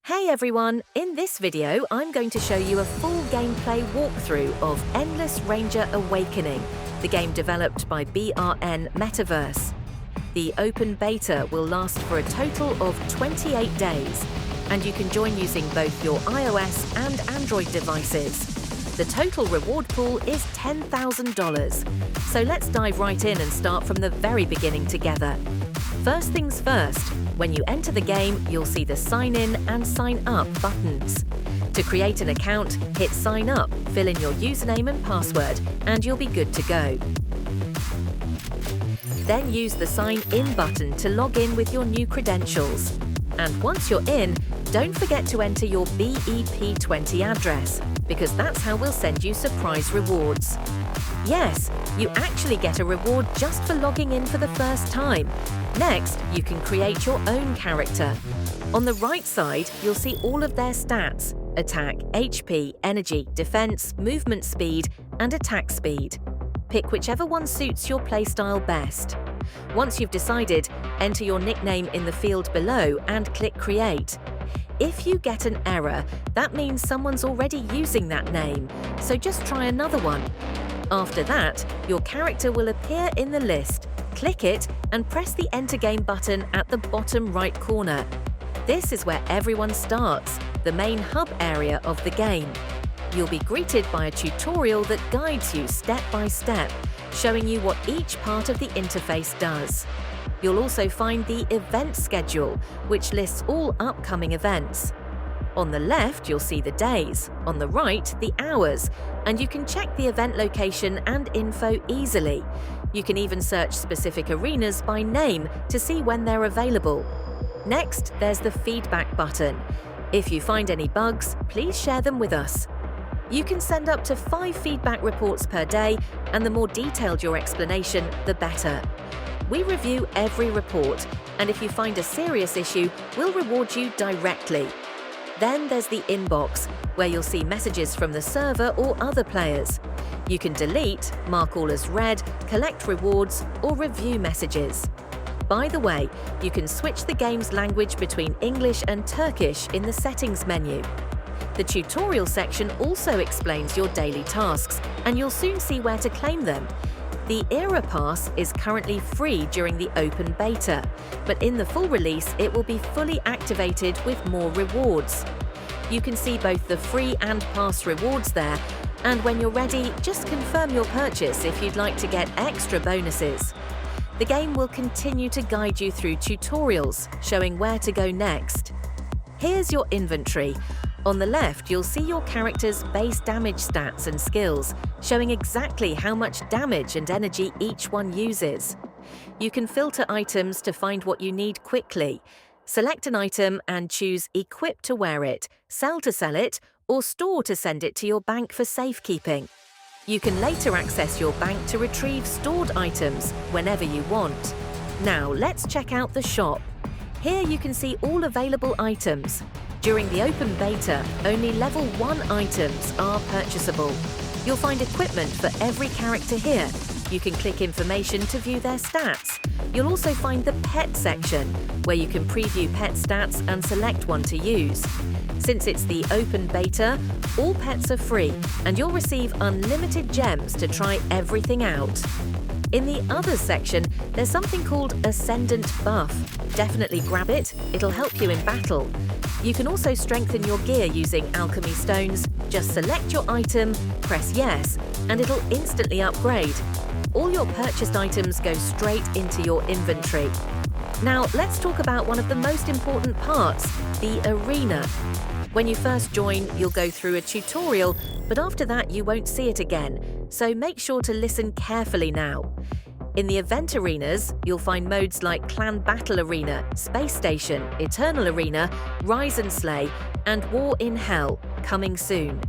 Hey everyone! In this video, I'm going to show you a full gameplay walkthrough of Endless Ranger Awakening, the game developed by brnmetaverse. The open beta will last for a total of 28 days, and you can join using both your iOS and Android devices. The total reward pool is $10,000, so let's dive right in and start from the very beginning together. First things first, when you enter the game, you'll see the Sign In and Sign Up buttons. To create an account, hit Sign Up, fill in your username and password, and you'll be good to go. Then use the Sign In button to log in with your new credentials. And once you're in, don't forget to enter your BEP20 address, because that's how we'll send you surprise rewards. Yes, you actually get a reward just for logging in for the first time. Next, you can create your own character. On the right side, you'll see all of their stats: attack, HP, energy, defense, movement speed, and attack speed. Pick whichever one suits your playstyle best. Once you've decided, enter your nickname in the field below and click Create. If you get an error, that means someone's already using that name, so just try another one. After that, your character will appear in the list. Click it and press the Enter Game button at the bottom right corner. This is where everyone starts, the main hub area of the game. You'll be greeted by a tutorial that guides you step by step, showing you what each part of the interface does. You'll also find the event schedule, which lists all upcoming events. On the left, you'll see the days, on the right, the hours, and you can check the event location and info easily. You can even search specific arenas by name to see when they're available. Next, there's the feedback button. If you find any bugs, please share them with us. You can send up to 5 feedback reports per day, and the more detailed your explanation, the better. We review every report, and if you find a serious issue, we'll reward you directly. Then there's the inbox, where you'll see messages from the server or other players. You can delete, mark all as read, collect rewards, or review messages. By the way, you can switch the game's language between English and Turkish in the settings menu. The tutorial section also explains your daily tasks, and you'll soon see where to claim them. The Era Pass is currently free during the open beta, but in the full release it will be fully activated with more rewards. You can see both the free and pass rewards there, and when you're ready, just confirm your purchase if you'd like to get extra bonuses. The game will continue to guide you through tutorials, showing where to go next. Here's your inventory. On the left, you'll see your character's base damage stats and skills, showing exactly how much damage and energy each one uses. You can filter items to find what you need quickly. Select an item and choose Equip to wear it, Sell to sell it, or Store to send it to your bank for safekeeping. You can later access your bank to retrieve stored items whenever you want. Now let's check out the shop. Here you can see all available items. During the open beta, only level 1 items are purchasable. You'll find equipment for every character here. You can click information to view their stats. You'll also find the pet section, where you can preview pet stats and select one to use. Since it's the open beta, all pets are free, and you'll receive unlimited gems to try everything out. In the Others section, there's something called Ascendant Buff. Definitely grab it, it'll help you in battle. You can also strengthen your gear using alchemy stones. Just select your item, press yes, and it'll instantly upgrade. All your purchased items go straight into your inventory. Now let's talk about one of the most important parts, the arena. When you first join, you'll go through a tutorial, but after that you won't see it again, so make sure to listen carefully now. In the event arenas, you'll find modes like Clan Battle Arena, Space Station, Eternal Arena, Rise and Slay, and War in Hell, coming soon.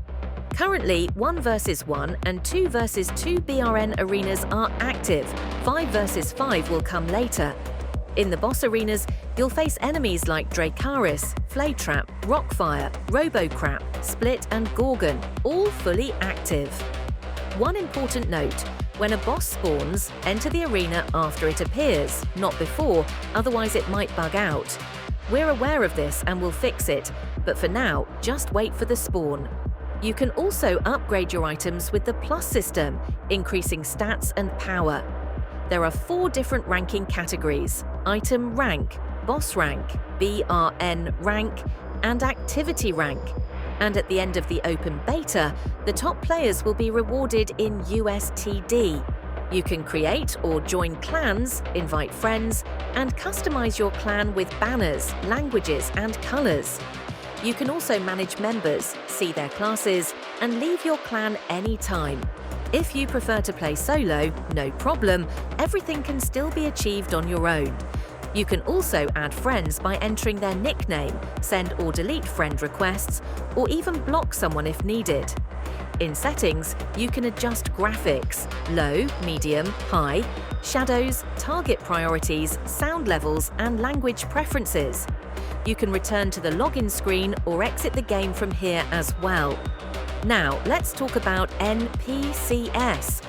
Currently, 1 vs 1 and 2 vs 2 BRN arenas are active. 5 vs 5 will come later. In the boss arenas, you'll face enemies like Dracaris, Flaytrap, Rockfire, Robocrap, Split and Gorgon, all fully active. One important note: when a boss spawns, enter the arena after it appears, not before, otherwise it might bug out. We're aware of this and will fix it, but for now, just wait for the spawn. You can also upgrade your items with the plus system, increasing stats and power. There are 4 different ranking categories: item rank, boss rank, BRN rank, and activity rank. And at the end of the open beta, the top players will be rewarded in USTD. You can create or join clans, invite friends, and customize your clan with banners, languages, and colors. You can also manage members, see their classes, and leave your clan anytime. If you prefer to play solo, no problem, everything can still be achieved on your own. You can also add friends by entering their nickname, send or delete friend requests, or even block someone if needed. In settings, you can adjust graphics, low, medium, high, shadows, target priorities, sound levels, and language preferences. You can return to the login screen or exit the game from here as well. Now, let's talk about NPCs.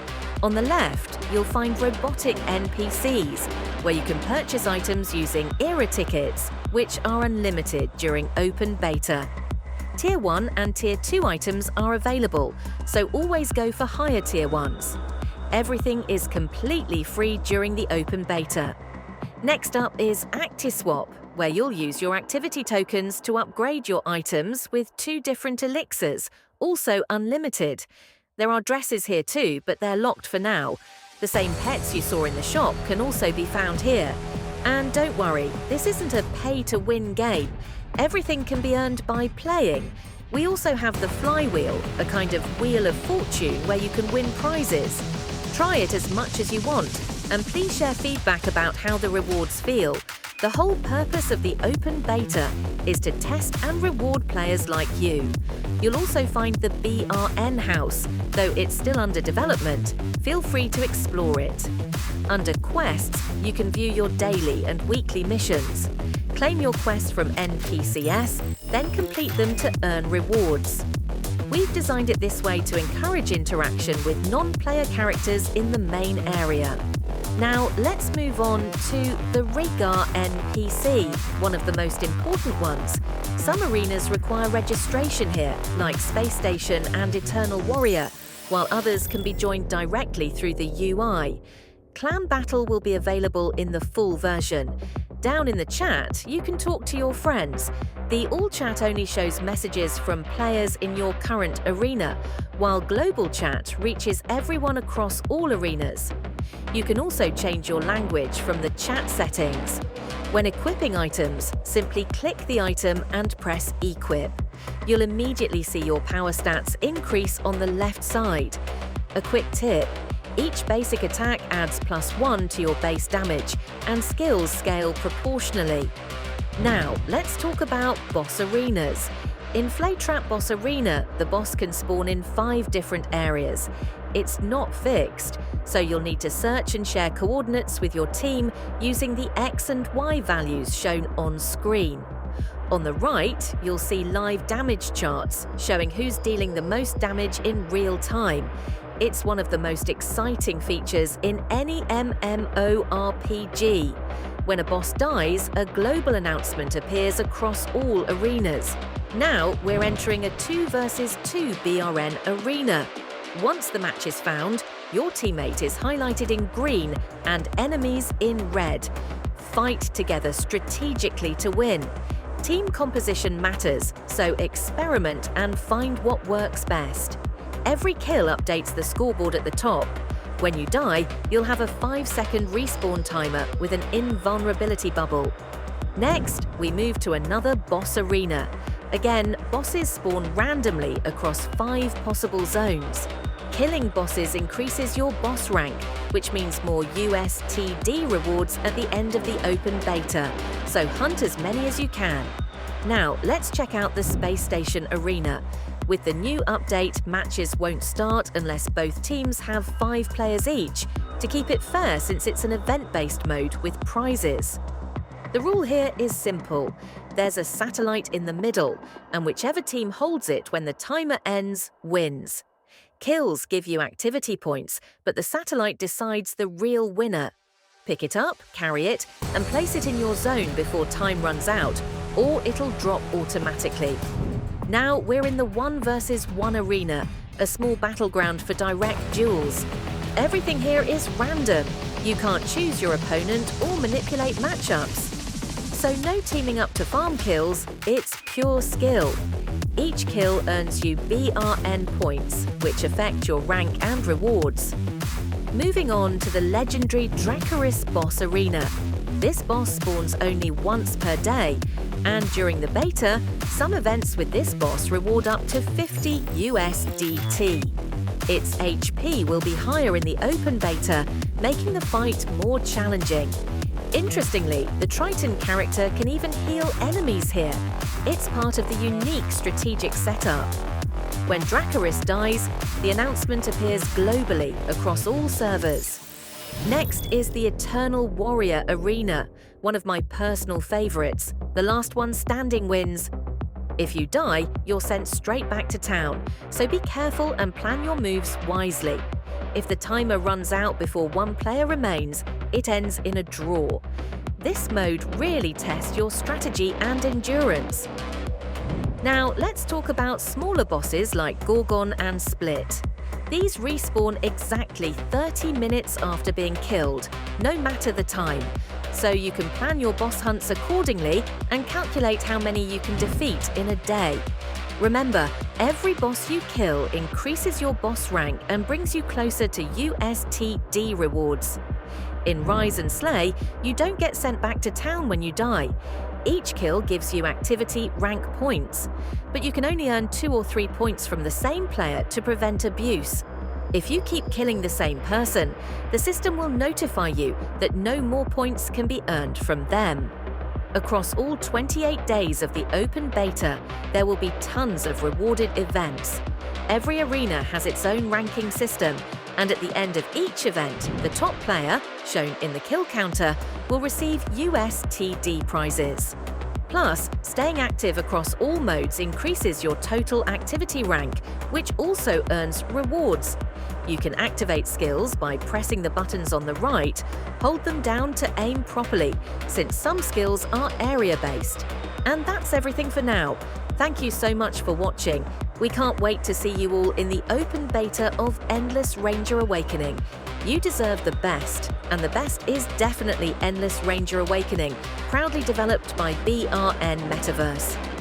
On the left, you'll find robotic NPCs, where you can purchase items using era tickets, which are unlimited during open beta. Tier 1 and Tier 2 items are available, so always go for higher Tier 1s. Everything is completely free during the open beta. Next up is ActiSwap, where you'll use your activity tokens to upgrade your items with 2 different elixirs, also unlimited. There are dresses here too, but they're locked for now. The same pets you saw in the shop can also be found here. And don't worry, this isn't a pay-to-win game. Everything can be earned by playing. We also have the flywheel, a kind of wheel of fortune where you can win prizes. Try it as much as you want, and please share feedback about how the rewards feel. The whole purpose of the open beta is to test and reward players like you. You'll also find the BRN house. Though it's still under development, feel free to explore it. Under quests, you can view your daily and weekly missions. Claim your quests from NPCs, then complete them to earn rewards. We've designed it this way to encourage interaction with non-player characters in the main area. Now, let's move on to the Rigar NPC, one of the most important ones. Some arenas require registration here, like Space Station and Eternal Warrior, while others can be joined directly through the UI. Clan Battle will be available in the full version. Down in the chat, you can talk to your friends. The all chat only shows messages from players in your current arena, while global chat reaches everyone across all arenas. You can also change your language from the chat settings. When equipping items, simply click the item and press Equip. You'll immediately see your power stats increase on the left side. A quick tip: each basic attack adds +1 to your base damage, and skills scale proportionally. Now, let's talk about boss arenas. In Flaytrap Boss Arena, the boss can spawn in 5 different areas. It's not fixed, so you'll need to search and share coordinates with your team using the X and Y values shown on screen. On the right, you'll see live damage charts showing who's dealing the most damage in real time. It's one of the most exciting features in any MMORPG. When a boss dies, a global announcement appears across all arenas. Now we're entering a 2 versus 2 BRN arena. Once the match is found, your teammate is highlighted in green and enemies in red. Fight together strategically to win. Team composition matters, so experiment and find what works best. Every kill updates the scoreboard at the top. When you die, you'll have a 5-second respawn timer with an invulnerability bubble. Next, we move to another boss arena. Again, bosses spawn randomly across 5 possible zones. Killing bosses increases your boss rank, which means more USTD rewards at the end of the open beta, so hunt as many as you can. Now, let's check out the Space Station arena. With the new update, matches won't start unless both teams have 5 players each, to keep it fair since it's an event-based mode with prizes. The rule here is simple. There's a satellite in the middle, and whichever team holds it when the timer ends wins. Kills give you activity points, but the satellite decides the real winner. Pick it up, carry it, and place it in your zone before time runs out, or it'll drop automatically. Now we're in the 1 versus 1 arena, a small battleground for direct duels. Everything here is random. You can't choose your opponent or manipulate matchups. So no teaming up to farm kills, it's pure skill. Each kill earns you BRN points, which affect your rank and rewards. Moving on to the legendary Dracarys boss arena. This boss spawns only once per day, and during the beta, some events with this boss reward up to 50 USDT. Its HP will be higher in the open beta, making the fight more challenging. Interestingly, the Triton character can even heal enemies here. It's part of the unique strategic setup. When Dracarys dies, the announcement appears globally across all servers. Next is the Eternal Warrior Arena, one of my personal favorites. The last one standing wins. If you die, you're sent straight back to town, so be careful and plan your moves wisely. If the timer runs out before one player remains, it ends in a draw. This mode really tests your strategy and endurance. Now, let's talk about smaller bosses like Gorgon and Split. These respawn exactly 30 minutes after being killed, no matter the time. So you can plan your boss hunts accordingly and calculate how many you can defeat in a day. Remember, every boss you kill increases your boss rank and brings you closer to USTD rewards. In Rise and Slay, you don't get sent back to town when you die. Each kill gives you activity rank points, but you can only earn 2 or 3 points from the same player to prevent abuse. If you keep killing the same person, the system will notify you that no more points can be earned from them. Across all 28 days of the open beta, there will be tons of rewarded events. Every arena has its own ranking system, and at the end of each event, the top player, shown in the kill counter, will receive USTD prizes. Plus, staying active across all modes increases your total activity rank, which also earns rewards. You can activate skills by pressing the buttons on the right, hold them down to aim properly, since some skills are area-based. And that's everything for now. Thank you so much for watching. We can't wait to see you all in the open beta of Endless Ranger Awakening. You deserve the best, and the best is definitely Endless Ranger Awakening, proudly developed by brnmetaverse.